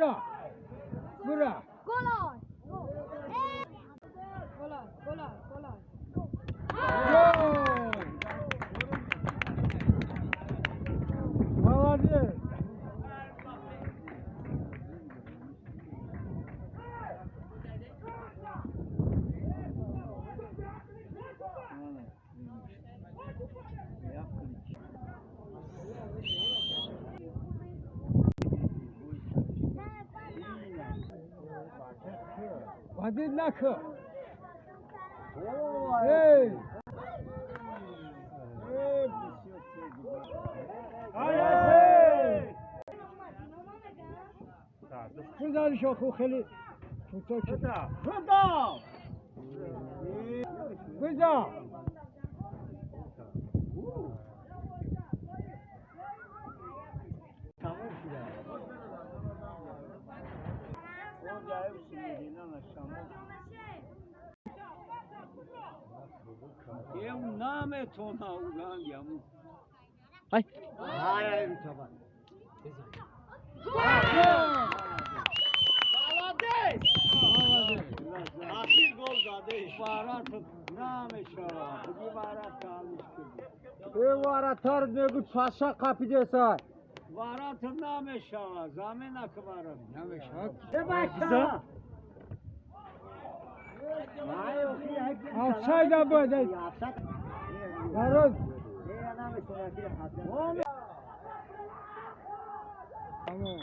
Bura. Bura. Golaj. Gol. Молодец. Один на К. Эй! بذاری شاخو خیلی کوتاه شده. بذار. یه اون نام تو نا اونم Ay. Hayır tamam. Akil gol kardeş. Baharat name şarap. Bu baharat kalmış gibi. Evaratlar ne bu paşa kapıdasa. Baharat name şarap. Zamen akı baharat. Name şarap. Ne başka? Offside bude. Varız. Tamam.